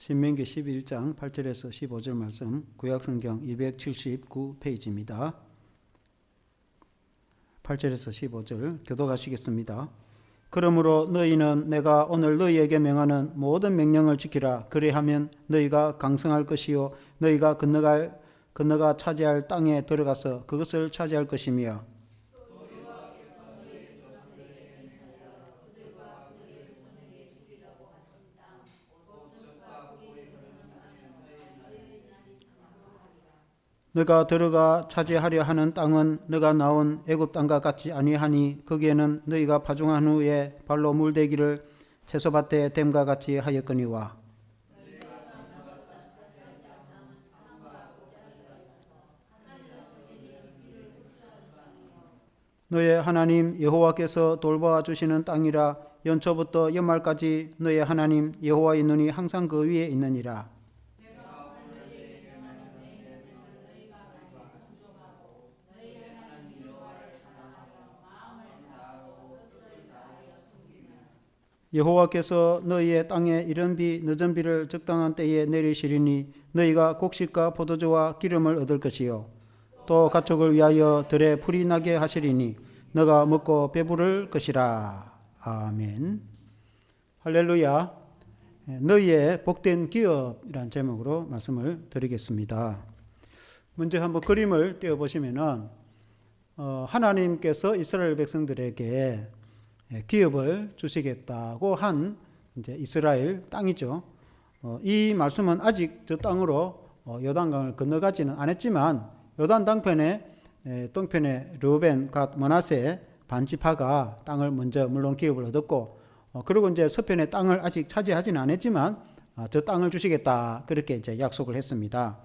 신명기 11장 8절에서 15절 말씀, 구약성경 279페이지입니다. 8절에서 15절 교독하시겠습니다. 그러므로 너희는 내가 오늘 너희에게 명하는 모든 명령을 지키라. 그리하면 너희가 강성할 것이요 너희가 건너가 차지할 땅에 들어가서 그것을 차지할 것이며, 너가 들어가 차지하려 하는 땅은 너가 나온 애굽 땅과 같지 아니하니 거기에는 너희가 파종한 후에 발로 물대기를 채소밭에 댐과 같이 하였거니와, 너의 하나님 여호와께서 돌보아 주시는 땅이라. 연초부터 연말까지 너의 하나님 여호와의 눈이 항상 그 위에 있느니라. 여호와께서 너희의 땅에 이른 비 늦은 비를 적당한 때에 내리시리니 너희가 곡식과 포도주와 기름을 얻을 것이요 또 가축을 위하여 들에 풀이 나게 하시리니 너가 먹고 배부를 것이라. 아멘. 할렐루야. 너희의 복된 기업이란 제목으로 말씀을 드리겠습니다. 먼저 한번 그림을 띄워보시면은 하나님께서 이스라엘 백성들에게 기업을 주시겠다고 한 이제 이스라엘 땅이죠. 이 말씀은 아직 저 땅으로 요단강을 건너가지는 않았지만 요단 동편에 르우벤, 갓, 므낫세 반지파가 땅을 먼저 물론 기업을 얻었고, 그리고 이제 서편의 땅을 아직 차지하지는 않았지만 저 땅을 주시겠다 그렇게 이제 약속을 했습니다.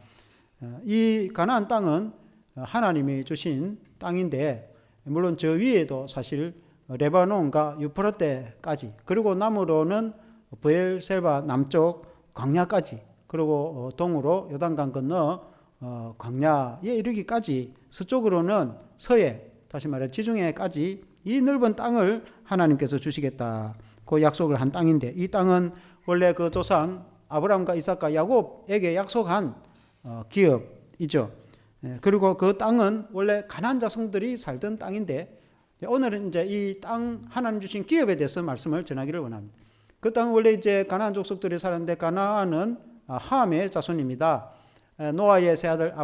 이 가나안 땅은 하나님이 주신 땅인데, 물론 저 위에도 사실 레바논과 유프라테까지, 그리고 남으로는 브엘세바 남쪽 광야까지, 그리고 동으로 요단강 건너 광야에 이르기까지, 서쪽으로는 서해, 다시 말해 지중해까지 이 넓은 땅을 하나님께서 주시겠다 그 약속을 한 땅인데, 이 땅은 원래 그 조상 아브라함과 이삭과 야곱에게 약속한 기업이죠. 그리고 그 땅은 원래 가나안 자손들이 살던 땅인데, 오늘은 이제 이 땅 하나님 주신 기업에 대해서 말씀을 전하기를 원합니다. 그 땅은 원래 이제 가나안 족속들이 살았는데, 가나안은 함의 자손입니다. 노아의 세 아들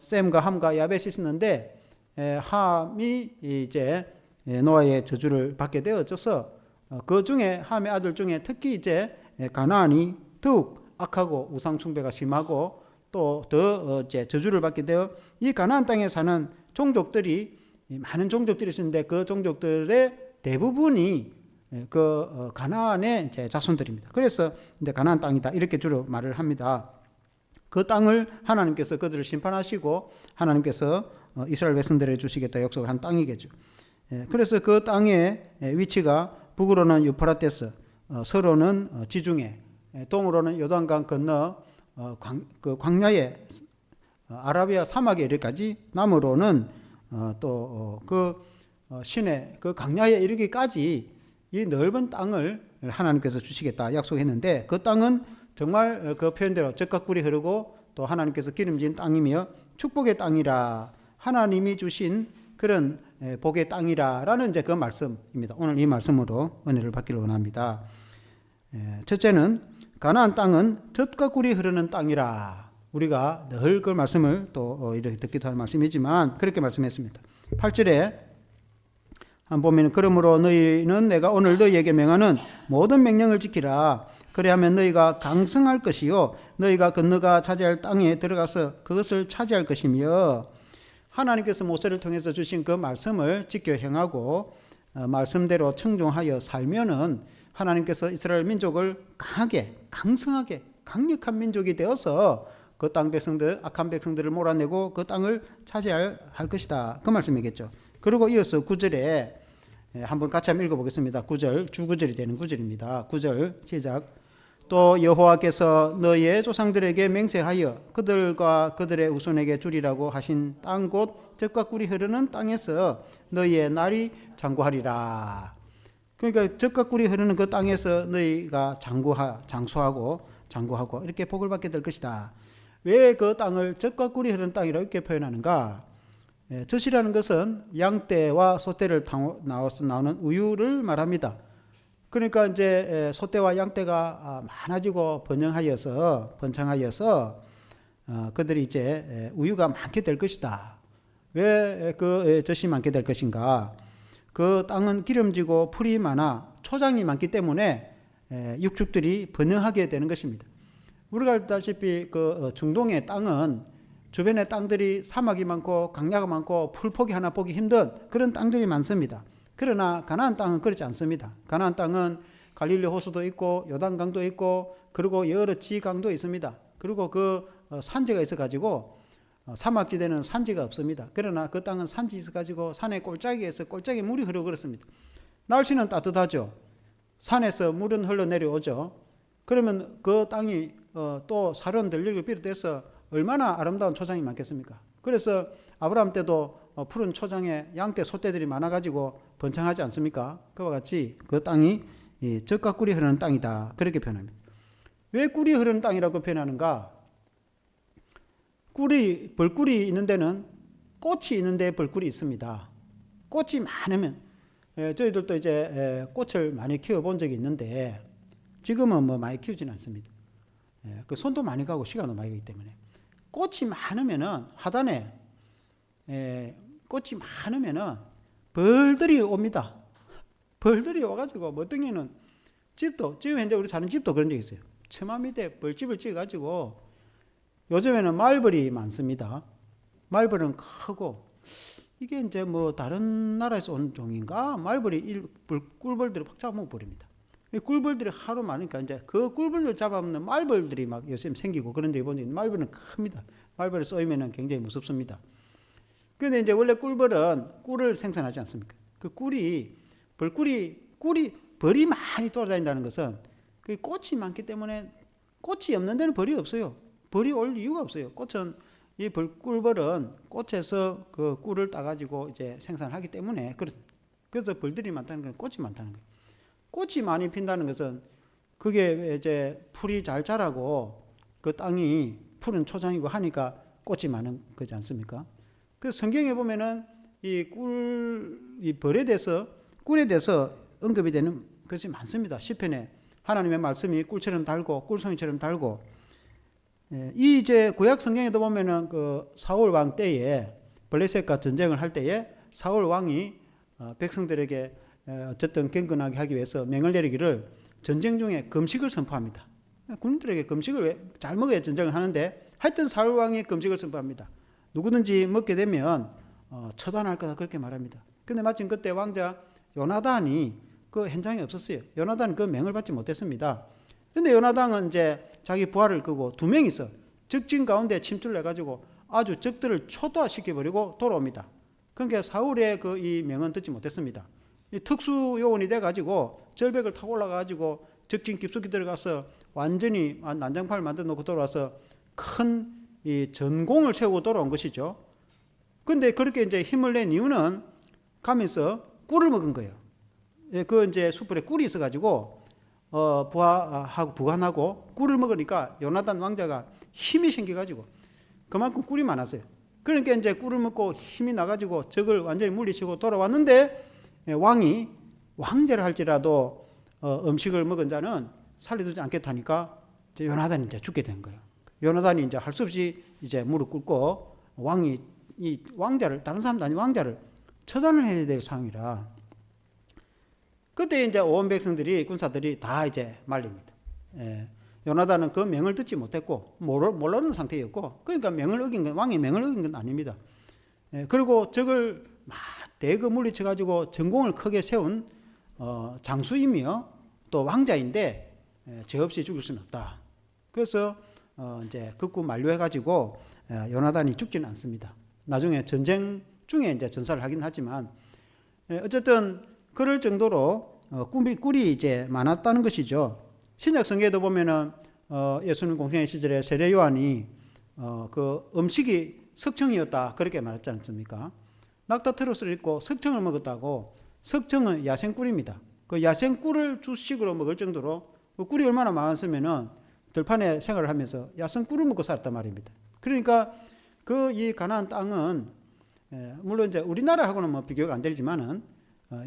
셈과 함과 야벳이 있었는데, 함이 이제 노아의 저주를 받게 되어져서 그 중에 함의 아들 중에 특히 이제 가나안이 더욱 악하고 우상 숭배가 심하고 또 더 이제 저주를 받게 되어 이 가나안 땅에 사는 종족들이, 많은 종족들이 있었는데 그 종족들의 대부분이 그 가나안의 이제 자손들입니다. 그래서 이제 가나안 땅이다 이렇게 주로 말을 합니다. 그 땅을 하나님께서 그들을 심판하시고 하나님께서 이스라엘 백성들에게 주시겠다 약속을 한 땅이겠죠. 그래서 그 땅의 위치가 북으로는 유프라테스, 서로는 지중해, 동으로는 요단강 건너 그 광야의 아라비아 사막에 이르기까지, 남으로는 또 그 시내 그 광야에 이르기까지 이 넓은 땅을 하나님께서 주시겠다 약속했는데, 그 땅은 정말 그 표현대로 젖과 꿀이 흐르고 또 하나님께서 기름진 땅이며 축복의 땅이라, 하나님이 주신 그런 복의 땅이라라는 이제 그 말씀입니다. 오늘 이 말씀으로 은혜를 받기를 원합니다. 첫째는 가나안 땅은 젖과 꿀이 흐르는 땅이라. 우리가 늘 그 말씀을 또 이렇게 듣기도 할 말씀이지만 그렇게 말씀했습니다. 8절에 한번 보면, 그러므로 너희는 내가 오늘 너희에게 명하는 모든 명령을 지키라. 그래야면 너희가 강성할 것이요 너희가 건너가 차지할 땅에 들어가서 그것을 차지할 것이며, 하나님께서 모세를 통해서 주신 그 말씀을 지켜 행하고 말씀대로 청종하여 살면은 하나님께서 이스라엘 민족을 강하게, 강성하게, 강력한 민족이 되어서 그 땅 백성들, 악한 백성들을 몰아내고 그 땅을 차지할 것이다 그 말씀이겠죠. 그리고 이어서 9절에 한번 같이 한번 읽어보겠습니다. 9절, 주구절이 되는 9절입니다. 9절 시작. 또 여호와께서 너희의 조상들에게 맹세하여 그들과 그들의 후손에게 주리라고 하신 땅 곧 젖과 꿀이 흐르는 땅에서 너희의 날이 장구하리라. 그러니까 젖과 꿀이 흐르는 그 땅에서 너희가 장수하고 장구하고 이렇게 복을 받게 될 것이다. 왜 그 땅을 젖과 꿀이 흐르는 땅이라고 이렇게 표현하는가? 젖이라는 것은 양떼와 소떼를 나와서 나오는 우유를 말합니다. 그러니까 이제 소떼와 양떼가 많아지고 번창하여서 그들이 이제 우유가 많게 될 것이다. 왜 그 젖이 많게 될 것인가? 그 땅은 기름지고 풀이 많아 초장이 많기 때문에 육축들이 번영하게 되는 것입니다. 우리가 알다시피 그 중동의 땅은 주변에 땅들이 사막이 많고 강야가 많고 풀포기 하나 보기 힘든 그런 땅들이 많습니다. 그러나 가나안 땅은 그렇지 않습니다. 가나안 땅은 갈릴리 호수도 있고 요단강도 있고 그리고 여러 지강도 있습니다. 그리고 그 산지가 있어가지고 사막지대는 산지가 없습니다. 그러나 그 땅은 산지 있어가지고 산의 골짜기에서 골짜기 물이 흐르고 그렇습니다. 날씨는 따뜻하죠. 산에서 물은 흘러내려오죠. 그러면 그 땅이 또 사료원 들녘을 비롯해서 얼마나 아름다운 초장이 많겠습니까? 그래서 아브라함 때도 푸른 초장에 양떼 소떼들이 많아가지고 번창하지 않습니까? 그와 같이 그 땅이 젖과 꿀이 흐르는 땅이다. 그렇게 표현합니다. 왜 꿀이 흐르는 땅이라고 표현하는가? 벌꿀이 있는 데는 꽃이 있는 데 벌꿀이 있습니다. 꽃이 많으면 저희들도 이제 꽃을 많이 키워본 적이 있는데 지금은 뭐 많이 키우지는 않습니다. 그 손도 많이 가고 시간도 많이 가기 때문에 꽃이 많으면은 화단에 꽃이 많으면은 벌들이 옵니다. 벌들이 와가지고 어떤 집도 지금 현재 우리 사는 집도 그런 적이 있어요. 처마 밑에 벌집을 지어가지고 요즘에는 말벌이 많습니다. 말벌은 크고 이게 이제 뭐 다른 나라에서 온 종인가 말벌이 꿀벌들을 확 잡아먹어버립니다. 꿀벌들이 하루 많으니까 이제 그 꿀벌들 잡아먹는 말벌들이 막 요즘 생기고 그런 데 보니 말벌은 큽니다. 말벌이 쏘이면 굉장히 무섭습니다. 그런데 이제 원래 꿀벌은 꿀을 생산하지 않습니까? 그 꿀이 벌이 많이 돌아다닌다는 것은 그 꽃이 많기 때문에 꽃이 없는 데는 벌이 없어요. 벌이 올 이유가 없어요. 이 꿀벌은 꽃에서 그 꿀을 따가지고 이제 생산하기 때문에 그래서 벌들이 많다는 건 꽃이 많다는 거예요. 꽃이 많이 핀다는 것은 그게 이제 풀이 잘 자라고 그 땅이 푸른 초장이고 하니까 꽃이 많은 거지 않습니까? 그 성경에 보면은 이 벌에 대해서 꿀에 대해서 언급이 되는 것이 많습니다. 시편에 하나님의 말씀이 꿀처럼 달고 꿀송이처럼 달고 이 이제 구약 성경에도 보면은 그 사울 왕 때에 블레셋과 전쟁을 할 때에 사울 왕이 백성들에게 어쨌든 경건하게 하기 위해서 명을 내리기를 전쟁 중에 금식을 선포합니다. 군인들에게 금식을 왜 잘 먹어야 전쟁을 하는데 하여튼 사울 왕이 금식을 선포합니다. 누구든지 먹게 되면 처단할 거다 그렇게 말합니다. 근데 마침 그때 왕자 요나단이 그 현장에 없었어요. 요나단은 그 명을 받지 못했습니다. 근데 요나단은 이제 자기 부하를 끄고 2명이 있어 적진 가운데 침투를 해가지고 아주 적들을 초토화시켜버리고 돌아옵니다. 그러니까 사울의 그 이 명은 듣지 못했습니다. 이 특수 요원이 돼가지고 절벽을 타고 올라가가지고 적진 깊숙이 들어가서 완전히 난장판을 만들어 놓고 돌아와서 큰 이 전공을 세우고 돌아온 것이죠. 근데 그렇게 이제 힘을 낸 이유는 가면서 꿀을 먹은 거예요. 그 이제 숯불에 꿀이 있어가지고 부하하고 부관하고 꿀을 먹으니까 요나단 왕자가 힘이 생겨가지고 그만큼 꿀이 많았어요. 그러니까 이제 꿀을 먹고 힘이 나가지고 적을 완전히 물리치고 돌아왔는데 왕이 왕제를 할지라도 음식을 먹은 자는 살려두지 않겠다니까 이제 요나단이 이제 죽게 된 거예요. 요나단이 이제 할 수 없이 이제 무릎 꿇고 왕이 이 왕자를 다른 사람도 아닌 왕자를 처단을 해야 될 상황이라 그때 이제 온 백성들이 군사들이 다 이제 말립니다. 요나단은 그 명을 듣지 못했고 모르는 상태였고 그러니까 왕이 명을 어긴 건 아닙니다. 그리고 적을 막 대거 물리쳐 가지고 전공을 크게 세운 장수이며 또 왕자인데 죄 없이 죽일 수는 없다. 그래서 이제 극구 만료해 가지고 요나단이 죽지는 않습니다. 나중에 전쟁 중에 이제 전사를 하긴 하지만 어쨌든 그럴 정도로 꿀이 이제 많았다는 것이죠. 신약 성경에도 보면은 예수님 공생의 시절에 세례 요한이 그 음식이 석청이었다 그렇게 말했지 않습니까? 낙타트로스를 입고 석청을 먹었다고. 석청은 야생꿀입니다. 그 야생꿀을 주식으로 먹을 정도로 그 꿀이 얼마나 많았으면은 들판에 생활을 하면서 야생 꿀을 먹고 살았단 말입니다. 그러니까 이 가나안 땅은 물론 이제 우리나라하고는 뭐 비교가 안 되지만은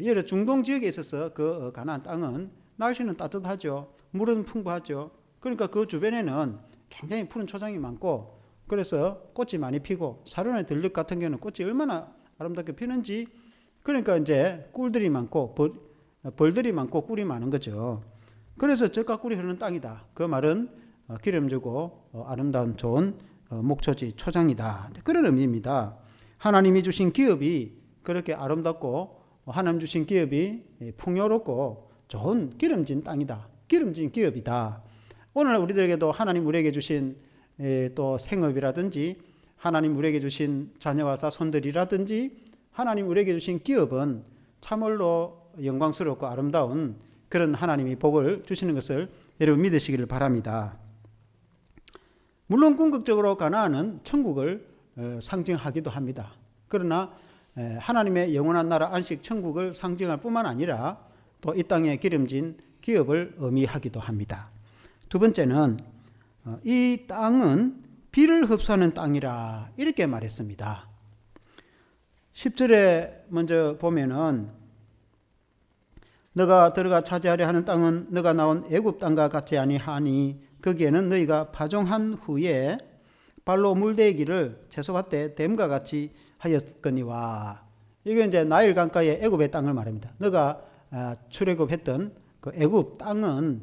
여러 중동 지역에 있어서 그 가나안 땅은 날씨는 따뜻하죠. 물은 풍부하죠. 그러니까 그 주변에는 굉장히 푸른 초장이 많고 그래서 꽃이 많이 피고 사륜의 들녘 같은 경우는 꽃이 얼마나 아름답게 피는지 그러니까 이제 꿀들이 많고 벌들이 많고 꿀이 많은 거죠. 그래서 젖과 꿀이 흐르는 땅이다. 그 말은 기름지고 아름다운 좋은 목초지 초장이다. 그런 의미입니다. 하나님이 주신 기업이 그렇게 아름답고 하나님 주신 기업이 풍요롭고 좋은 기름진 땅이다. 기름진 기업이다. 오늘 우리들에게도 하나님 우리에게 주신 또 생업이라든지 하나님 우리에게 주신 자녀와 자손들이라든지 하나님 우리에게 주신 기업은 참으로 영광스럽고 아름다운 그런 하나님이 복을 주시는 것을 여러분 믿으시기를 바랍니다. 물론 궁극적으로 가나안은 천국을 상징하기도 합니다. 그러나 하나님의 영원한 나라 안식 천국을 상징할 뿐만 아니라 또 이 땅의 기름진 기업을 의미하기도 합니다. 두 번째는 이 땅은 비를 흡수하는 땅이라 이렇게 말했습니다. 10절에 먼저 보면은 너가 들어가 차지하려 하는 땅은 너가 나온 애굽 땅과 같지 아니하니 거기에는 너희가 파종한 후에 발로 물대기를 채소밭에 댐과 같이 하였거니와. 이게 이제 나일 강가의 애굽의 땅을 말합니다. 너가 출애굽했던 그 애굽 땅은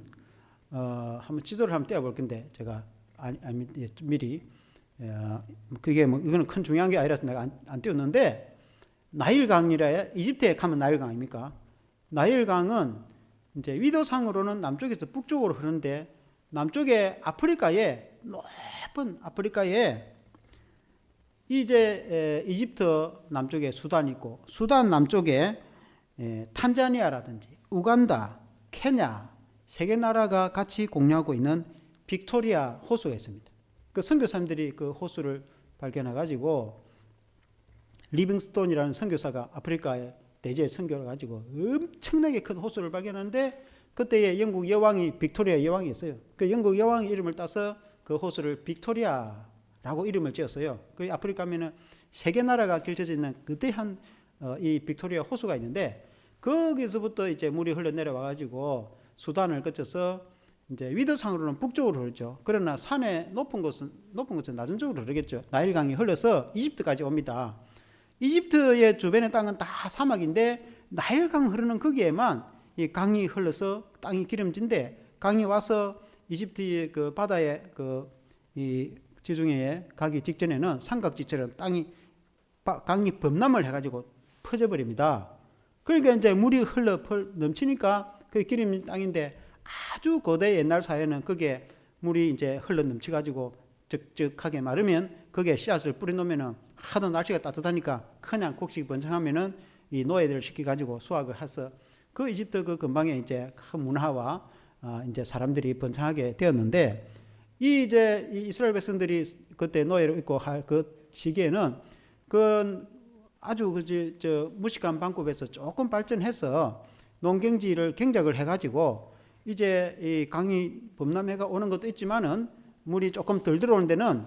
한번 지도를 한번 떼어볼 건데 제가 미리 그게 뭐 이거는 큰 중요한 게 아니라서 내가 안 띄웠는데 나일강이라 이집트에 가면 나일강입니까? 나일강은 이제 위도상으로는 남쪽에서 북쪽으로 흐르는데 남쪽에 아프리카에 높은 아프리카에 이제 이집트 남쪽에 수단이 있고 수단 남쪽에 탄자니아라든지 우간다, 케냐 세 개 나라가 같이 공유하고 있는 빅토리아 호수가 있습니다. 그 선교사님들이 그 호수를 발견해 가지고 리빙스톤이라는 선교사가 아프리카에 대지에 선교를 가지고 엄청나게 큰 호수를 발견하는데 그때의 영국 여왕이 빅토리아 여왕이 있어요. 그 영국 여왕의 이름을 따서 그 호수를 빅토리아라고 이름을 지었어요. 그 아프리카 하면은 세 개 나라가 겹쳐져 있는 그때한 이 빅토리아 호수가 있는데 거기서부터 이제 물이 흘러내려와 가지고 수단을 거쳐서 이제 위도상으로는 북쪽으로 흐르죠. 그러나 산에 높은 곳은 낮은 쪽으로 흐르겠죠. 나일강이 흘러서 이집트까지 옵니다. 이집트의 주변의 땅은 다 사막인데 나일강 흐르는 거기에만 이 강이 흘러서 땅이 기름진데 강이 와서 이집트의 그 바다에 이 지중해에 가기 직전에는 삼각지처럼 강이 범람을 해가지고 퍼져버립니다. 그러니까 이제 물이 흘러 넘치니까 그 기름진 땅인데 아주 고대 옛날 사회는 거기에 물이 이제 흘러 넘치가지고 적적하게 마르면 거기에 씨앗을 뿌려놓으면은 하도 날씨가 따뜻하니까 그냥 곡식이 번창하면은 이 노예들을 시켜가지고 수확을 해서 그 이집트 그 근방에 이제 큰 문화와 이제 사람들이 번창하게 되었는데 이 이스라엘 백성들이 그때 노예로 있고 할 그 시기에는 그 아주 무식한 방법에서 조금 발전해서 농경지를 경작을 해가지고 이제 이 강이 범람해가 오는 것도 있지만은 물이 조금 덜 들어오는 데는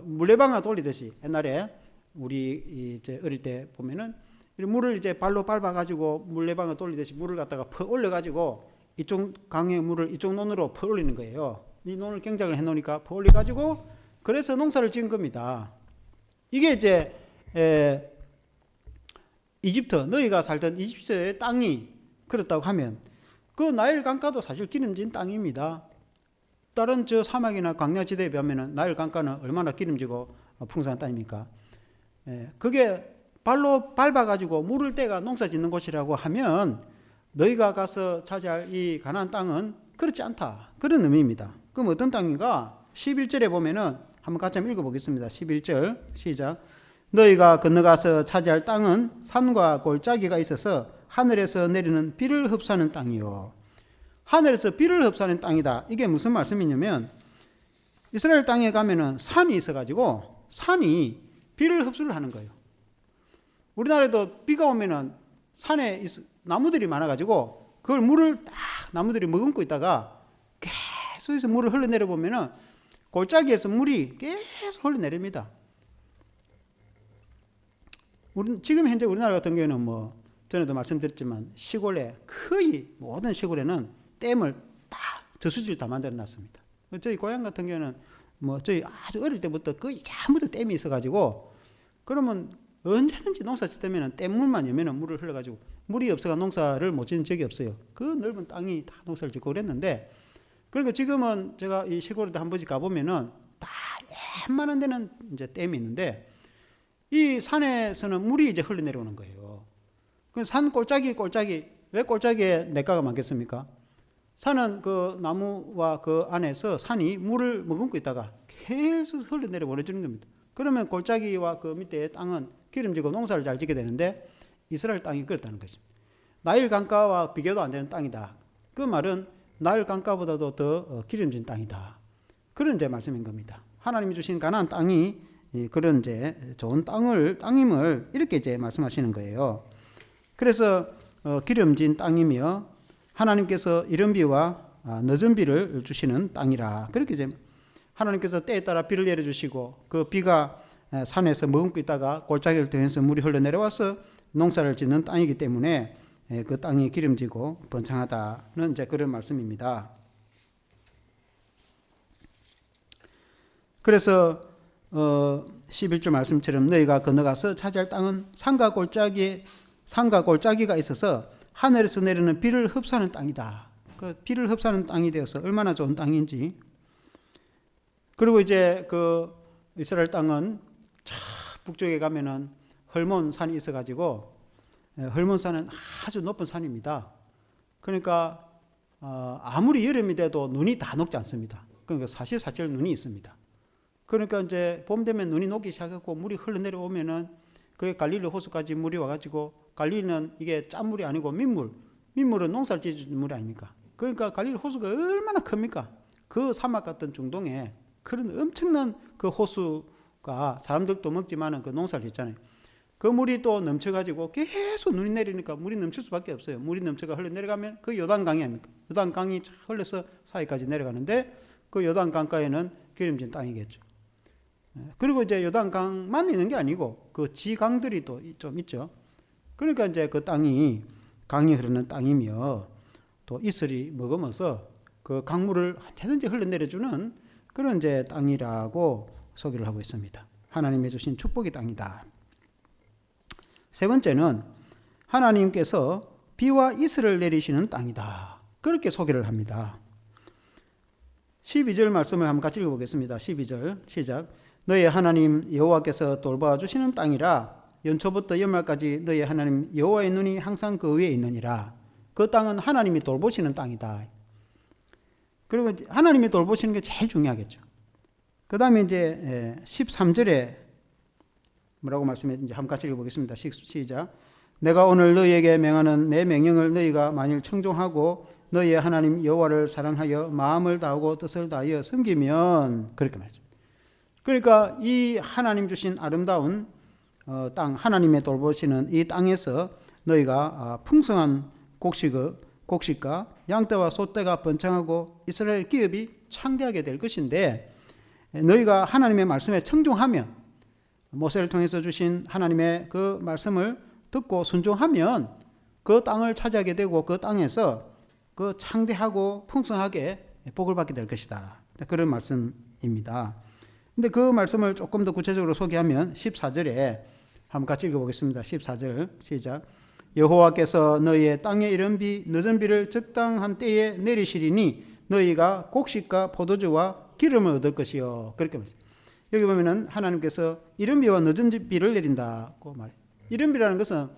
물레방아 돌리듯이 옛날에 우리 이제 어릴 때 보면은 물을 이제 발로 밟아가지고 물레방아 돌리듯이 물을 갖다가 퍼 올려가지고 이쪽 강의 물을 이쪽 논으로 퍼 올리는 거예요. 이 논을 경작을 해놓으니까 퍼 올려가지고 그래서 농사를 지은 겁니다. 이게 이제 이집트 너희가 살던 이집트의 땅이 그렇다고 하면 그 나일 강가도 사실 기름진 땅입니다. 다른 저 사막이나 광야지대에 비하면 나일 강가는 얼마나 기름지고 풍성한 땅입니까? 그게 발로 밟아가지고 물을 떼가 농사 짓는 곳이라고 하면 너희가 가서 차지할 이 가나안 땅은 그렇지 않다. 그런 의미입니다. 그럼 어떤 땅인가? 11절에 보면은 한번 같이 한번 읽어보겠습니다. 11절 시작. 너희가 건너가서 차지할 땅은 산과 골짜기가 있어서 하늘에서 내리는 비를 흡수하는 땅이요. 하늘에서 비를 흡수하는 땅이다. 이게 무슨 말씀이냐면 이스라엘 땅에 가면은 산이 있어가지고 산이 비를 흡수를 하는 거예요. 우리나라에도 비가 오면은 산에 나무들이 많아가지고 그걸 물을 딱 나무들이 머금고 있다가 계속해서 물을 흘러내려 보면은 골짜기에서 물이 계속 흘러내립니다. 지금 현재 우리나라 같은 경우에는 뭐 전에도 말씀드렸지만 시골에 거의 모든 시골에는 댐을 다 저수지를 다 만들어 놨습니다. 저희 고향 같은 경우에는 뭐 저희 아주 어릴 때부터 거의 전부 다 댐이 있어가지고 그러면 언제든지 농사 짓 때면은 댐물만 여면은 물을 흘러가지고 물이 없어가 농사를 못 짓는 적이 없어요. 그 넓은 땅이 다 농사를 짓고 그랬는데 그러니까 지금은 제가 이 시골에 한 번씩 가보면은 다 웬만한 데는 이제 댐이 있는데 이 산에서는 물이 이제 흘러내려오는 거예요. 그 산 골짜기 왜 골짜기에 냇가가 많겠습니까? 산은 그 나무와 그 안에서 산이 물을 머금고 있다가 계속 흘러내려 보내주는 겁니다. 그러면 골짜기와 그 밑에 땅은 기름지고 농사를 잘 짓게 되는데 이스라엘 땅이 그렇다는 것입니다. 나일 강가와 비교도 안 되는 땅이다. 그 말은 나일 강가보다도 더 기름진 땅이다. 그런 이제 말씀인 겁니다. 하나님이 주신 가나안 땅이 그런 이제 좋은 땅임을 이렇게 이제 말씀하시는 거예요. 그래서 기름진 땅이며 하나님께서 이른 비와 늦은 비를 주시는 땅이라. 그렇게 이제 하나님께서 때에 따라 비를 내려주시고 그 비가 산에서 머금고 있다가 골짜기를 통해서 물이 흘러내려와서 농사를 짓는 땅이기 때문에 그 땅이 기름지고 번창하다는 이제 그런 말씀입니다. 그래서 11절 말씀처럼 너희가 건너가서 차지할 땅은 산과 골짜기가 있어서 하늘에서 내리는 비를 흡수하는 땅이다. 그 비를 흡수하는 땅이 되어서 얼마나 좋은 땅인지. 그리고 이제 그 이스라엘 땅은 북쪽에 가면은 헐몬 산이 있어가지고 헐몬 산은 아주 높은 산입니다. 그러니까 아무리 여름이 돼도 눈이 다 녹지 않습니다. 그러니까 사실 눈이 있습니다. 그러니까 이제 봄 되면 눈이 녹기 시작하고 물이 흘러내려오면은 그게 갈릴리 호수까지 물이 와가지고 갈릴리는 이게 짠물이 아니고 민물은 농사를 짓는 물이 아닙니까? 그러니까 갈릴리 호수가 얼마나 큽니까? 그 사막 같은 중동에 그런 엄청난 그 호수가 사람들도 먹지만은 그 농사를 짓잖아요. 그 물이 또 넘쳐가지고 계속 눈이 내리니까 물이 넘칠 수밖에 없어요. 물이 넘쳐가 흘러내려가면 그 요단강이 아닙니까? 요단강이 흘러서 사이까지 내려가는데 그 요단강가에는 기름진 땅이겠죠. 그리고 이제 요단강만 있는 게 아니고 그 지강들이 또 좀 있죠. 그러니까 이제 그 땅이 강이 흐르는 땅이며 또 이슬이 머금어서 그 강물을 언제든지 흘러내려주는 그런 이제 땅이라고 소개를 하고 있습니다. 하나님이 주신 축복의 땅이다. 세 번째는 하나님께서 비와 이슬을 내리시는 땅이다. 그렇게 소개를 합니다. 12절 말씀을 한번 같이 읽어보겠습니다. 12절 시작. 너희 하나님 여호와께서 돌봐주시는 땅이라 연초부터 연말까지 너희 하나님 여호와의 눈이 항상 그 위에 있느니라. 그 땅은 하나님이 돌보시는 땅이다. 그리고 하나님이 돌보시는 게 제일 중요하겠죠. 그 다음에 이제 13절에 뭐라고 말씀했는지 한번 같이 읽어보겠습니다. 시작. 내가 오늘 너희에게 명하는 내 명령을 너희가 만일 청종하고 너희의 하나님 여호와를 사랑하여 마음을 다하고 뜻을 다하여 섬기면 그렇게 말이죠. 그러니까 이 하나님 주신 아름다운 땅, 하나님의 돌보시는 이 땅에서 너희가 풍성한 곡식과 양떼와 소떼가 번창하고 이스라엘 기업이 창대하게 될 것인데 너희가 하나님의 말씀에 청종하면 모세를 통해서 주신 하나님의 그 말씀을 듣고 순종하면 그 땅을 차지하게 되고 그 땅에서 그 창대하고 풍성하게 복을 받게 될 것이다. 그런 말씀입니다. 근데 그 말씀을 조금 더 구체적으로 소개하면 14절에 한번 같이 읽어보겠습니다. 14절 시작. 여호와께서 너희의 땅에 이른 비 늦은 비를 적당한 때에 내리시리니 너희가 곡식과 포도주와 기름을 얻을 것이요. 그렇게 말합니다. 여기 보면은 하나님께서 이른 비와 늦은 비를 내린다고 말해요. 이른 비라는 것은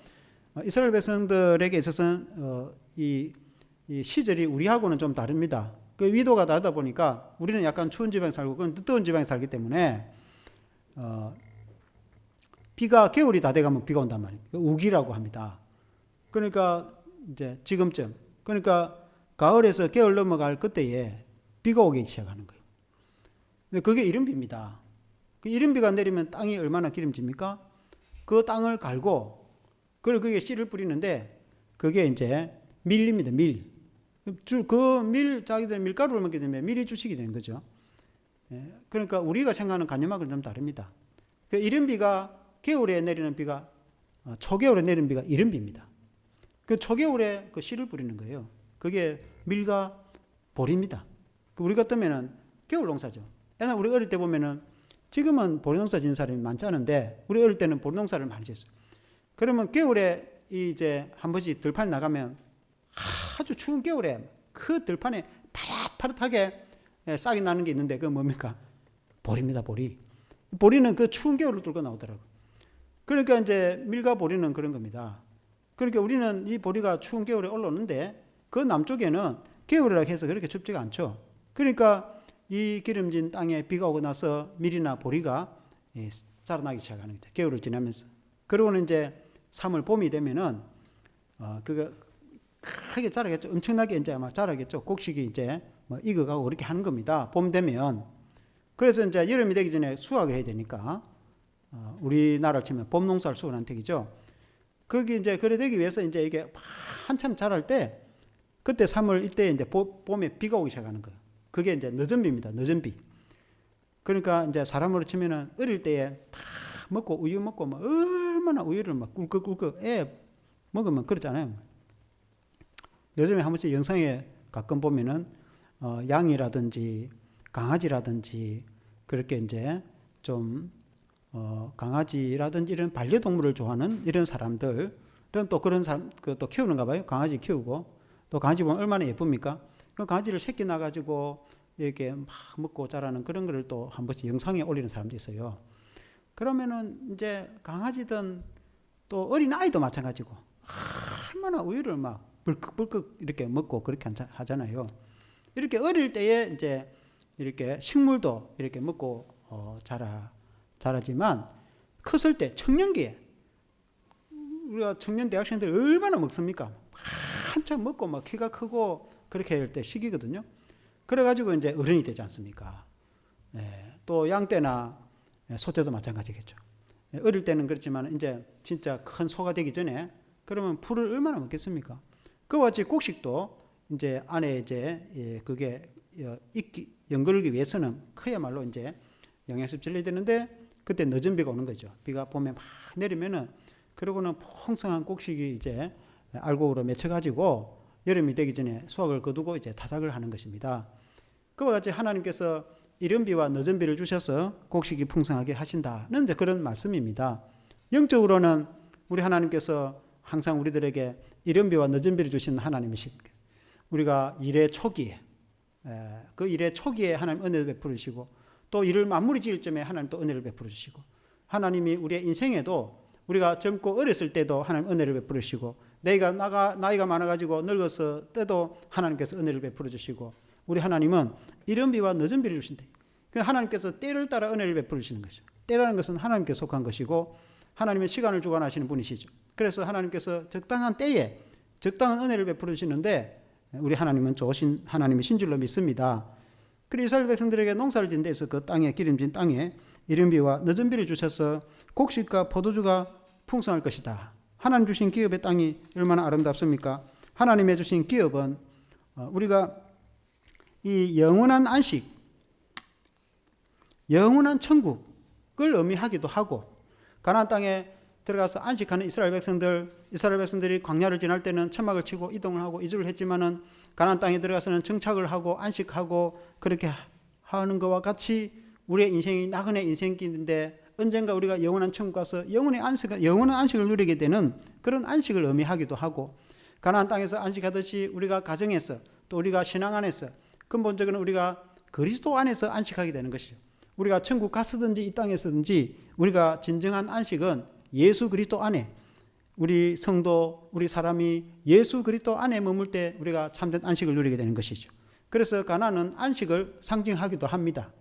이스라엘 백성들에게 있어서는 이 시절이 우리하고는 좀 다릅니다. 그 위도가 다르다 보니까 우리는 약간 추운 지방에 살고 그건 뜨거운 지방에 살기 때문에 비가 겨울이 다 돼가면 비가 온단 말이에요. 우기라고 합니다. 그러니까 이제 지금쯤 그러니까 가을에서 겨울 넘어갈 그때에 비가 오기 시작하는 거예요. 근데 그게 이른비입니다. 그 이른비가 내리면 땅이 얼마나 기름집니까? 그 땅을 갈고 그리고 그게 씨를 뿌리는데 그게 이제 밀입니다. 밀. 자기들 밀가루를 먹게 되면 밀이 주식이 되는 거죠. 그러니까 우리가 생각하는 간염학은 좀 다릅니다. 그 이른비가 겨울에 내리는 비가 초겨울에 내리는 비가 이른비입니다. 그 초겨울에 그 씨를 뿌리는 거예요. 그게 밀과 보리입니다. 우리 같으면은 겨울 농사죠. 옛날 우리 어릴 때 보면은 지금은 보리 농사 짓는 사람이 많지 않은데 우리 어릴 때는 보리 농사를 많이 짓어요. 그러면 겨울에 이제 한 번씩 들판에 나가면 아주 추운 겨울에 그 들판에 파릇파릇하게 싹이 나는 게 있는데 그건 뭡니까? 보리입니다. 보리. 보리는 그 추운 겨울을 뚫고 나오더라고요. 그러니까 이제 밀과 보리는 그런 겁니다. 그러니까 우리는 이 보리가 추운 겨울에 올라오는데 그 남쪽에는 겨울이라고 해서 그렇게 춥지가 않죠. 그러니까 이 기름진 땅에 비가 오고 나서 밀이나 보리가 자라나기 시작하는 거죠. 겨울을 지나면서. 그러고는 이제 3월 봄이 되면은 그거 크게 자라겠죠. 엄청나게 이제 아마 자라겠죠. 곡식이 이제 뭐 익어가고 그렇게 하는 겁니다. 봄 되면. 그래서 이제 여름이 되기 전에 수확을 해야 되니까 우리나라를 치면 봄 농사를 수확하는 택이죠. 거기 이제 그래 되기 위해서 이제 이게 한참 자랄 때 그때 3월 이때 이제 봄에 비가 오기 시작하는 거예요. 그게 이제 늦은 비입니다. 늦은 비. 그러니까 이제 사람으로 치면은 어릴 때에 먹고 우유 먹고 뭐 얼마나 우유를 막 꿀꺽꿀꺽 먹으면 그렇잖아요. 요즘에 한 번씩 영상에 가끔 보면은 양이라든지 강아지라든지 그렇게 이제 좀 강아지라든지 이런 반려동물을 좋아하는 이런 사람들은 또 그런 사람 또 키우는가 봐요. 강아지 키우고 또 강아지 보면 얼마나 예쁩니까? 그 강아지를 새끼 나가지고 이렇게 막 먹고 자라는 그런 거를 또 한 번씩 영상에 올리는 사람도 있어요. 그러면은 이제 강아지든 또 어린 아이도 마찬가지고 얼마나 우유를 막 불컥불컥 이렇게 먹고 그렇게 하잖아요. 이렇게 어릴 때에 이제 이렇게 식물도 이렇게 먹고 자라지만 컸을 때 청년기에 우리가 청년 대학생들 얼마나 먹습니까? 한참 먹고 막 키가 크고 그렇게 할 때 시기거든요. 그래가지고 이제 어른이 되지 않습니까? 또 양떼나 소떼도 마찬가지겠죠. 어릴 때는 그렇지만 이제 진짜 큰 소가 되기 전에 그러면 풀을 얼마나 먹겠습니까? 그와 같이 곡식도 이제 안에 이제 그게 연결하기 위해서는 그야말로 이제 영양습 전려야 되는데 그때 늦은 비가 오는 거죠. 비가 봄에 막 내리면은 그러고는 풍성한 곡식이 이제 알곡으로 맺혀가지고 여름이 되기 전에 수확을 거두고 이제 타작을 하는 것입니다. 그와 같이 하나님께서 이른 비와 늦은 비를 주셔서 곡식이 풍성하게 하신다는 이제 그런 말씀입니다. 영적으로는 우리 하나님께서 항상 우리들에게 이른 비와 늦은 비를 주신 하나님이신 우리가 일의 초기에 그 일의 초기에 하나님 은혜를 베풀어 주시고 또 일을 마무리 지을 점에 하나님 또 은혜를 베풀어 주시고 하나님이 우리의 인생에도 우리가 젊고 어렸을 때도 하나님 은혜를 베풀어 주시고 나이가 많아가지고 늙었을 때도 하나님께서 은혜를 베풀어 주시고 우리 하나님은 이른 비와 늦은 비를 주신다. 하나님께서 때를 따라 은혜를 베풀어 주시는 것이죠. 때라는 것은 하나님께 속한 것이고 하나님의 시간을 주관하시는 분이시죠. 그래서 하나님께서 적당한 때에 적당한 은혜를 베풀어 주시는데 우리 하나님은 좋으신 하나님이신 줄로 믿습니다. 그리고 이스라엘 백성들에게 농사를 짓는 데서 그 땅에 기름진 땅에 이른 비와 늦은 비를 주셔서 곡식과 포도주가 풍성할 것이다. 하나님 주신 기업의 땅이 얼마나 아름답습니까? 하나님의 주신 기업은 우리가 이 영원한 안식, 영원한 천국을 의미하기도 하고 가나안 땅에 들어가서 안식하는 이스라엘 백성들이 광야를 지날 때는 천막을 치고 이동을 하고 이주를 했지만은 가나안 땅에 들어가서는 정착을 하고 안식하고 그렇게 하는 것과 같이 우리의 인생이 나그네 인생길인데 언젠가 우리가 영원한 천국 가서 영원한 안식을 누리게 되는 그런 안식을 의미하기도 하고 가나안 땅에서 안식하듯이 우리가 가정에서 또 우리가 신앙 안에서 근본적으로 우리가 그리스도 안에서 안식하게 되는 것이죠. 우리가 천국 갔든지 이 땅에서든지 우리가 진정한 안식은 예수 그리스도 안에 우리 성도 우리 사람이 예수 그리스도 안에 머물 때 우리가 참된 안식을 누리게 되는 것이죠. 그래서 가나안은 안식을 상징하기도 합니다.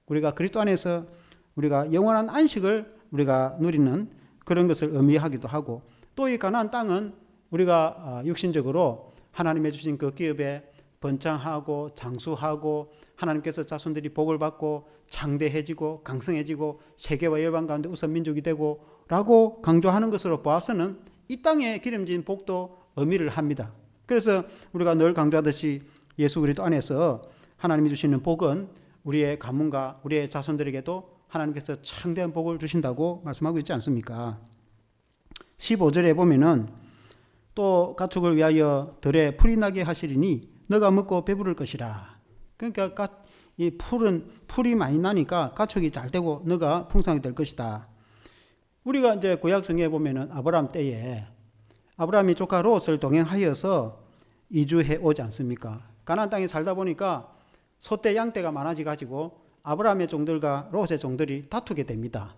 우리가 그리스도 안에서 우리가 영원한 안식을 우리가 누리는 그런 것을 의미하기도 하고 또 이 가나안 땅은 우리가 육신적으로 하나님의 주신 그 기업에 번창하고 장수하고 하나님께서 자손들이 복을 받고 창대해지고 강성해지고 세계와 열방 가운데 우선 민족이 되고 라고 강조하는 것으로 보아서는 이 땅의 기름진 복도 의미를 합니다. 그래서 우리가 늘 강조하듯이 예수 그리스도 안에서 하나님이 주시는 복은 우리의 가문과 우리의 자손들에게도 하나님께서 창대한 복을 주신다고 말씀하고 있지 않습니까? 15절에 보면은 또 가축을 위하여 들에 풀이 나게 하시리니 너가 먹고 배부를 것이라. 그러니까 이 풀이 많이 나니까 가축이 잘 되고 너가 풍성하게 될 것이다. 우리가 이제 구약 성경에 보면은 아브라함 때에 아브라함이 조카 롯을 동행하여서 이주해 오지 않습니까? 가나안 땅에 살다 보니까 소떼 양떼가 많아져 가지고 아브라함의 종들과 롯의 종들이 다투게 됩니다.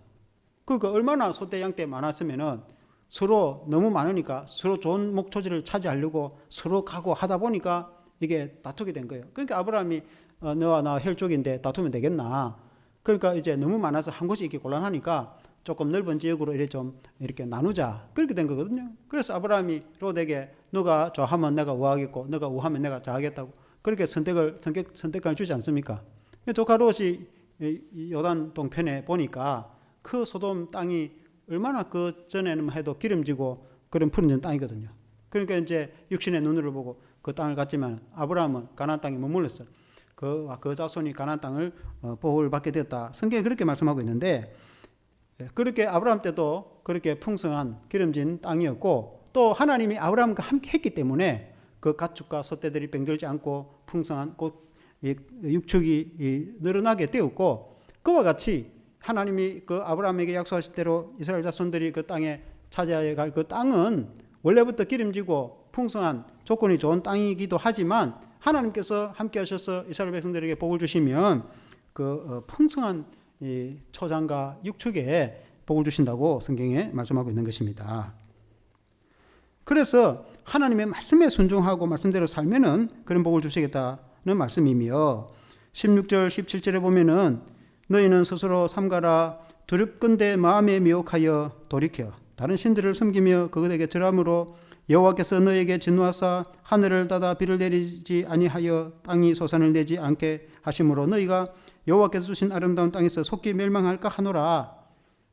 그러니까 얼마나 소떼 양떼 많았으면은 서로 너무 많으니까 서로 좋은 목초지를 차지하려고 서로 가고 하다 보니까 이게 다투게 된 거예요. 그러니까 아브라함이 너와 나 혈족인데 다투면 되겠나? 그러니까 이제 너무 많아서 한 곳이 이렇게 곤란하니까 조금 넓은 지역으로 이렇게 나누자. 그렇게 된 거거든요. 그래서 아브라함이 롯에게 너가 좌하면 내가 우하겠고 너가 우하면 내가 좌하겠다고 그렇게 선택을 주지 않습니까? 조카 롯이 요단 동편에 보니까 그 소돔 땅이 얼마나 그 전에는 해도 기름지고 그런 푸른 땅이거든요. 그러니까 이제 육신의 눈으로 보고 그 땅을 갔지만 아브라함은 가나안 땅에 머물렀어요. 그 자손이 가나안 땅을 복을 받게 되었다. 성경에 그렇게 말씀하고 있는데 그렇게 아브라함 때도 그렇게 풍성한 기름진 땅이었고 또 하나님이 아브라함과 함께 했기 때문에 그 가축과 소떼들이 병들지 않고 풍성한 육축이 늘어나게 되었고 그와 같이 하나님이 그 아브라함에게 약속하실 대로 이스라엘 자손들이 그 땅에 차지해야 갈 그 땅은 원래부터 기름지고 풍성한 조건이 좋은 땅이기도 하지만 하나님께서 함께 하셔서 이스라엘 백성들에게 복을 주시면 그 풍성한 이 초장과 육축에 복을 주신다고 성경에 말씀하고 있는 것입니다. 그래서 하나님의 말씀에 순종하고 말씀대로 살면은 그런 복을 주시겠다는 말씀이며 16절 17절에 보면은 너희는 스스로 삼가라 두렵건대 마음에 미혹하여 돌이켜 다른 신들을 섬기며 그것에게 절함으로 여호와께서 너에게 진노하사 하늘을 닫아 비를 내리지 아니하여 땅이 소산을 내지 않게 하심으로 너희가 여호와께서 주신 아름다운 땅에서 속히 멸망할까 하노라.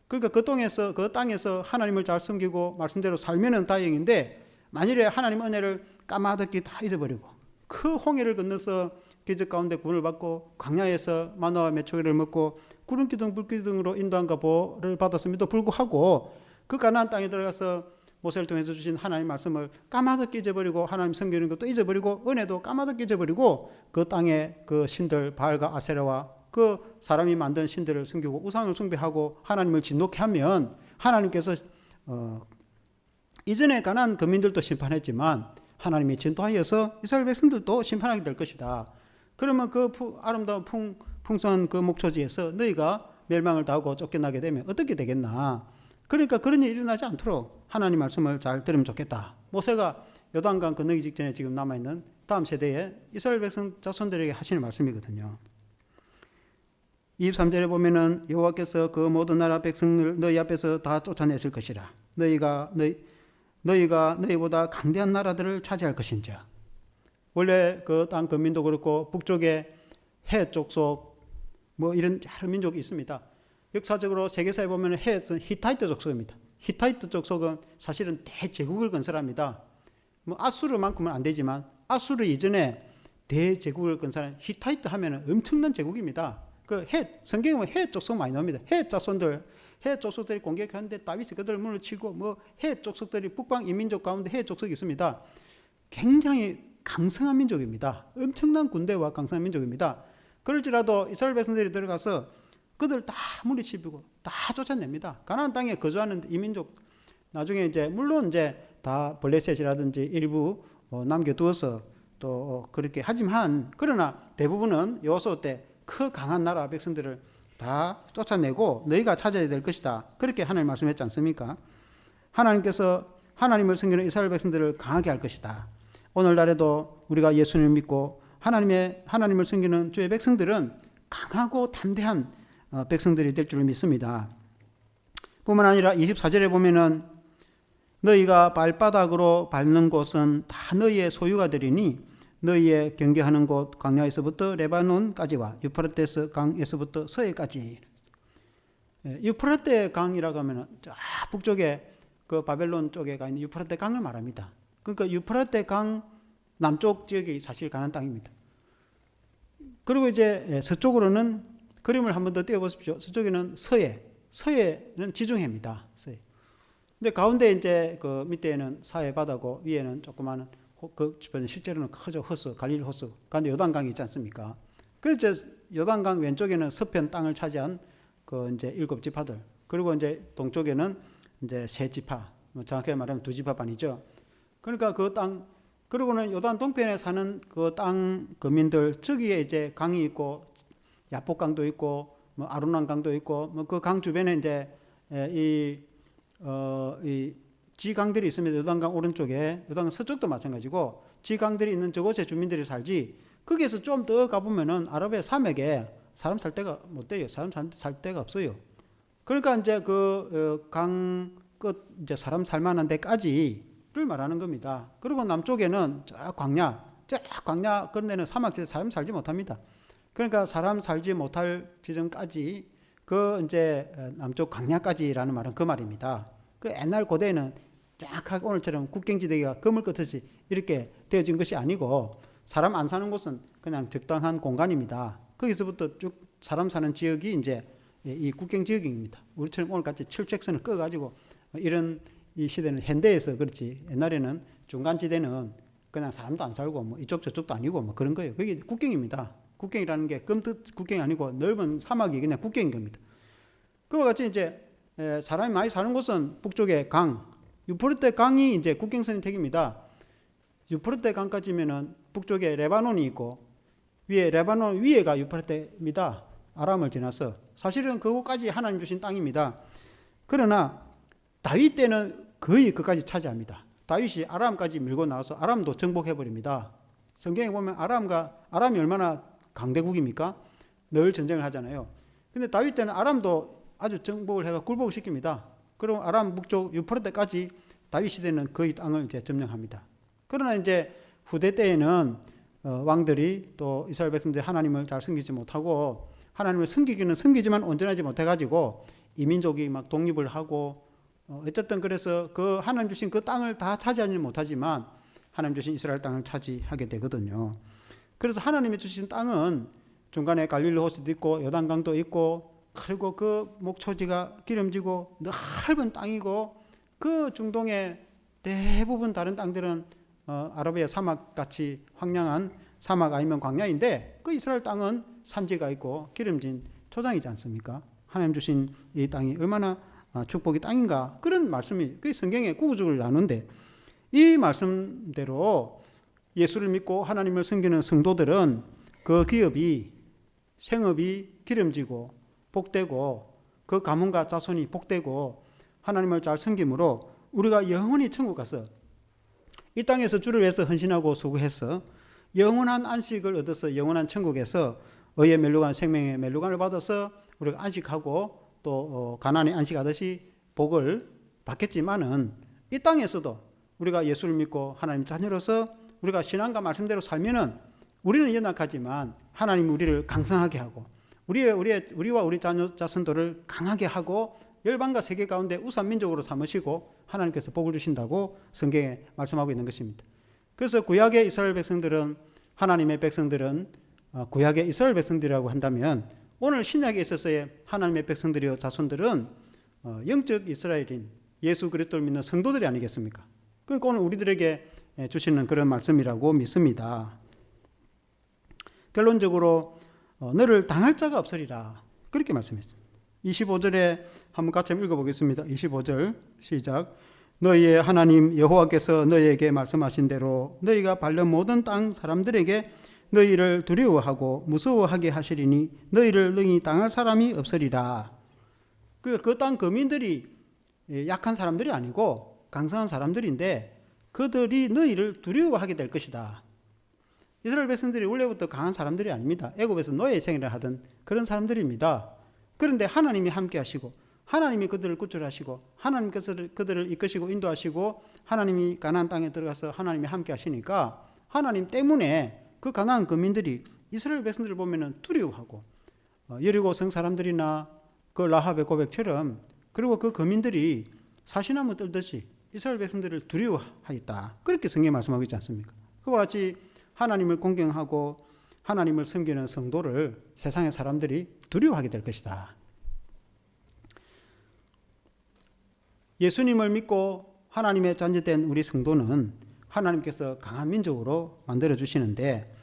그러니까 그 땅에서 하나님을 잘 섬기고 말씀대로 살면은 다행인데 만일에 하나님 은혜를 까마득히 다 잊어버리고 그 홍해를 건너서 기적 가운데 구원을 받고 광야에서 마나와 메초기를 먹고 구름기둥 불기둥으로 인도함과 보호를 받았음에도 불구하고 그 가나안 땅에 들어가서 모세를 통해서 주신 하나님 말씀을 까마득히 잊어버리고 하나님 섬기는 것도 잊어버리고 은혜도 까마득히 잊어버리고 그 땅에 그 신들 바알과 아세라와 그 사람이 만든 신들을 섬기고 우상을 숭배하고 하나님을 진노케 하면 하나님께서 이전에 가나안 거민들도 심판했지만 하나님이 진노하여서 이스라엘 백성들도 심판하게 될 것이다. 그러면 그 아름다운 풍성한 그 목초지에서 너희가 멸망을 당하고 쫓겨나게 되면 어떻게 되겠나? 그러니까 그런 일이 일어나지 않도록 하나님 말씀을 잘 들으면 좋겠다. 모세가 요단강 건너기 직전에 지금 남아있는 다음 세대에 이스라엘 백성 자손들에게 하시는 말씀이거든요. 23절에 보면은 여호와께서 그 모든 나라 백성을 너희 앞에서 다 쫓아내실 것이라. 너희가 너희보다 강대한 나라들을 차지할 것인지라. 원래 그 땅 거민도 그렇고 북쪽에 해 족속 뭐 이런 여러 민족이 있습니다. 역사적으로 세계사에 보면 해는 히타이트 족속입니다. 히타이트 족속은 사실은 대제국을 건설합니다. 뭐 아수르만큼은 안 되지만 아수르 이전에 대제국을 건설한 히타이트 하면은 엄청난 제국입니다. 그 성경에 보면 해 족속 많이 나옵니다. 해 족속들이 공격하는데 다윗이 그들을 물리치고 뭐 해 족속들이 북방 이민족 가운데 해 족속이 있습니다. 굉장히 강성한 민족입니다. 엄청난 군대와 강성한 민족입니다. 그럴지라도 이스라엘 백성들이 들어가서 그들 다 물리치고 다 쫓아냅니다. 가나안 땅에 거주하는 이민족 나중에 이제 물론 이제 다 블레셋이라든지 일부 남겨두어서 또 그렇게 하지만 그러나 대부분은 여호수아 때 그 강한 나라 백성들을 다 쫓아내고 너희가 찾아야 될 것이다. 그렇게 하나님 말씀했지 않습니까? 하나님께서 하나님을 섬기는 이스라엘 백성들을 강하게 할 것이다. 오늘날에도 우리가 예수님을 믿고 하나님을 섬기는 주의 백성들은 강하고 담대한 백성들이 될 줄 믿습니다. 뿐만 아니라 24절에 보면은 너희가 발바닥으로 밟는 곳은 다 너희의 소유가 되리니 너희의 경계하는 곳 광야에서부터 레바논까지와 유프라테스 강에서부터 서해까지. 유프라테 강이라고 하면은 저 북쪽에 그 바벨론 쪽에 가 있는 유프라테 강을 말합니다. 그러니까 유프라테 강 남쪽 지역이 사실 가나안 땅입니다. 그리고 이제 서쪽으로는 그림을 한번 더 띄워보십시오. 서쪽에는 서해는 지중해입니다. 서해. 근데 가운데 이제 그 밑에는 사해 바다고 위에는 조그마한 그 주변에 실제로는 크죠. 호수, 갈릴리 호수. 가운데 요단강이 있지 않습니까? 그래서 요단강 왼쪽에는 서편 땅을 차지한 그 이제 7지파들. 그리고 이제 동쪽에는 이제 세 지파. 정확하게 말하면 2지파반이죠. 그러니까 그 땅, 그리고는 요단 동편에 사는 그 땅 거민들, 저기에 이제 강이 있고, 야복강도 있고, 뭐 아르논강도 있고, 뭐 그 강 주변에 이제 이 지강들이 있습니다. 요단강 오른쪽에, 요단강 서쪽도 마찬가지고, 지강들이 있는 저곳에 주민들이 살지, 거기에서 좀 더 가보면은 아라비아 사막에 사람 살 데가 못 돼요. 사람 살 데가 없어요. 그러니까 이제 그 강 끝, 이제 사람 살만한 데까지를 말하는 겁니다. 그리고 남쪽에는 저 광야 끝내는 사막지대 사람 살지 못합니다. 그러니까 사람 살지 못할 지점까지 그 이제 남쪽 광야까지라는 말은 그 말입니다. 그 옛날 고대에는 쫙하게 오늘처럼 국경지대가 그물 끝듯이 이렇게 되어진 것이 아니고 사람 안 사는 곳은 그냥 적당한 공간입니다. 거기서부터 쭉 사람 사는 지역이 이제 이 국경 지역입니다. 우리처럼 오늘같이 철책선을 꺼가지고 이런 이 시대는 현대에서 그렇지 옛날에는 중간지대는 그냥 사람도 안 살고 뭐 이쪽 저쪽도 아니고 뭐 그런 거예요. 그게 국경입니다. 국경이라는 게 끔뜻 국경이 아니고 넓은 사막이 그냥 국경인 겁니다. 그와 같이 이제 사람이 많이 사는 곳은 북쪽에 강, 유프라테 강이 이제 국경선이 택입니다. 유프라테 강까지면은 북쪽에 레바논이 있고 레바논 위에가 유프라테입니다. 아람을 지나서 사실은 그곳까지 하나님 주신 땅입니다. 그러나 다윗 때는 거의 그까지 차지합니다. 다윗이 아람까지 밀고 나와서 아람도 정복해버립니다. 성경에 보면 아람이 얼마나 강대국입니까? 늘 전쟁을 하잖아요. 근데 다윗 때는 아람도 아주 정복을 해가 굴복을 시킵니다. 그럼 아람 북쪽 유프라테까지 다윗 시대는 거의 땅을 이제 점령합니다. 그러나 이제 후대 때에는 왕들이 또 이스라엘 백성들이 하나님을 잘 섬기지 못하고 하나님을 섬기기는 섬기지만 온전하지 못해가지고 이민족이 막 독립을 하고 어쨌든 그래서 그 하나님 주신 그 땅을 다 차지하지는 못하지만 하나님 주신 이스라엘 땅을 차지하게 되거든요. 그래서 하나님이 주신 땅은 중간에 갈릴리 호수도 있고 요단강도 있고 그리고 그 목초지가 기름지고 넓은 땅이고 그 중동의 대부분 다른 땅들은 아라비아 사막같이 황량한 사막 아니면 광야인데 그 이스라엘 땅은 산지가 있고 기름진 초장이지 않습니까? 하나님 주신 이 땅이 얼마나 축복의 땅인가 그런 말씀이 그 성경에 구구절을 나누는데 이 말씀대로 예수를 믿고 하나님을 섬기는 성도들은 그 기업이 생업이 기름지고 복되고 그 가문과 자손이 복되고 하나님을 잘 섬김으로 우리가 영원히 천국 가서 이 땅에서 주를 위해서 헌신하고 수고해서 영원한 안식을 얻어서 영원한 천국에서 의의 멸류관 생명의 멸류관을 받아서 우리가 안식하고 또 가나안에 안식하듯이 복을 받겠지만은 이 땅에서도 우리가 예수를 믿고 하나님 자녀로서 우리가 신앙과 말씀대로 살면은 우리는 연약하지만 하나님이 우리를 강성하게 하고 우리와 우리 자손들을 강하게 하고 열방과 세계 가운데 우선 민족으로 삼으시고 하나님께서 복을 주신다고 성경에 말씀하고 있는 것입니다. 그래서 구약의 이스라엘 백성들은 하나님의 백성들은 구약의 이스라엘 백성들이라고 한다면 오늘 신약에 있어서의 하나님의 백성들이요 자손들은 영적 이스라엘인 예수 그리스도를 믿는 성도들이 아니겠습니까? 그러니까 오늘 우리들에게 주시는 그런 말씀이라고 믿습니다. 결론적으로 너를 당할 자가 없으리라 그렇게 말씀했습니다. 25절에 한번 같이 읽어보겠습니다. 25절 시작. 너희의 하나님 여호와께서 너희에게 말씀하신 대로 너희가 밟는 모든 땅 사람들에게 너희를 두려워하고 무서워하게 하시리니 너희를 능히 당할 사람이 없으리라. 그 땅 거민들이 약한 사람들이 아니고 강성한 사람들인데 그들이 너희를 두려워하게 될 것이다. 이스라엘 백성들이 원래부터 강한 사람들이 아닙니다. 애굽에서 노예 생활을 하던 그런 사람들입니다. 그런데 하나님이 함께 하시고 하나님이 그들을 구출하시고 하나님께서 그들을 이끄시고 인도하시고 하나님이 가나안 땅에 들어가서 하나님이 함께 하시니까 하나님 때문에 그 가나안 거민들이 이스라엘 백성들을 보면은 두려워하고 여리고 성 사람들이나 그 라합의 고백처럼 그리고 그 거민들이 사시나무 떨듯이 이스라엘 백성들을 두려워하였다. 그렇게 성경에 말씀하고 있지 않습니까? 그와 같이 하나님을 공경하고 하나님을 섬기는 성도를 세상의 사람들이 두려워하게 될 것이다. 예수님을 믿고 하나님의 자녀된 우리 성도는 하나님께서 강한 민족으로 만들어 주시는데,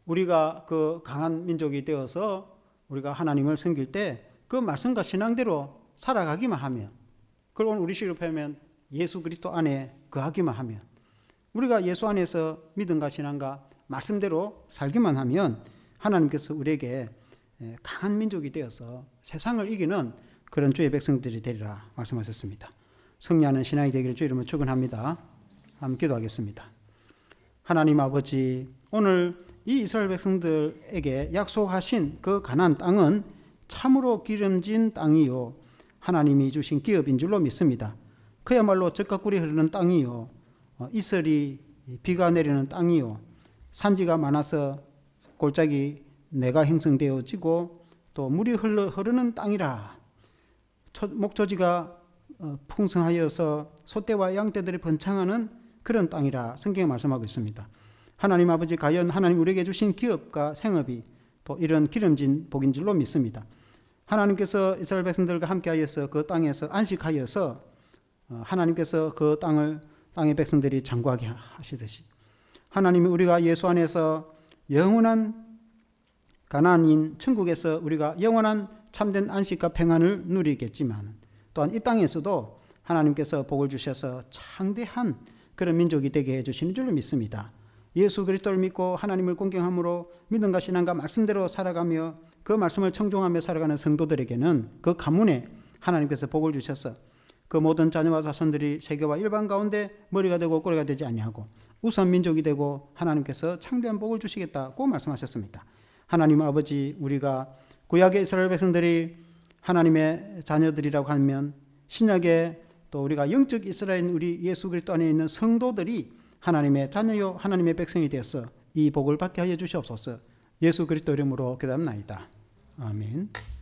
우리가 그 강한 민족이 되어서 우리가 하나님을 섬길 때 그 말씀과 신앙대로 살아가기만 하면, 그걸 우리식으로 표현하면 예수 그리스도 안에 거하기만 하면, 우리가 예수 안에서 믿음과 신앙과 말씀대로 살기만 하면 하나님께서 우리에게 강한 민족이 되어서 세상을 이기는 그런 주의 백성들이 되리라 말씀하셨습니다. 승리하는 신앙이 되기를 주 이름으로 축원합니다. 한번 기도하겠습니다. 하나님 아버지, 오늘 이 이스라엘 백성들에게 약속하신 그 가나안 땅은 참으로 기름진 땅이요 하나님이 주신 기업인 줄로 믿습니다. 그야말로 젖과 꿀이 흐르는 땅이요 이슬이 비가 내리는 땅이요 산지가 많아서 골짜기 내가 형성되어지고 또 물이 흐르는 땅이라. 목조지가 풍성하여서 소떼와 양떼들이 번창하는 그런 땅이라 성경에 말씀하고 있습니다. 하나님 아버지, 과연 하나님 우리에게 주신 기업과 생업이 또 이런 기름진 복인 줄로 믿습니다. 하나님께서 이스라엘 백성들과 함께하여서 그 땅에서 안식하여서 하나님께서 그 땅의 백성들이 장구하게 하시듯이, 하나님이 우리가 예수 안에서 영원한 가나안인 천국에서 우리가 영원한 참된 안식과 평안을 누리겠지만, 또한 이 땅에서도 하나님께서 복을 주셔서 창대한 그런 민족이 되게 해주시는 줄로 믿습니다. 예수 그리스도를 믿고 하나님을 공경함으로 믿음과 신앙과 말씀대로 살아가며 그 말씀을 청종하며 살아가는 성도들에게는 그 가문에 하나님께서 복을 주셔서 그 모든 자녀와 자손들이 세계와 일반 가운데 머리가 되고 꼬리가 되지 아니하고 우선 민족이 되고 하나님께서 창대한 복을 주시겠다고 말씀하셨습니다. 하나님 아버지, 우리가 구약의 이스라엘 백성들이 하나님의 자녀들이라고 하면 신약에 또 우리가 영적 이스라엘 우리 예수 그리스도 안에 있는 성도들이 하나님의 자녀요 하나님의 백성이 되어서 이 복을 받게 하여 주시옵소서. 예수 그리스도 이름으로 기도합나이다. 아멘.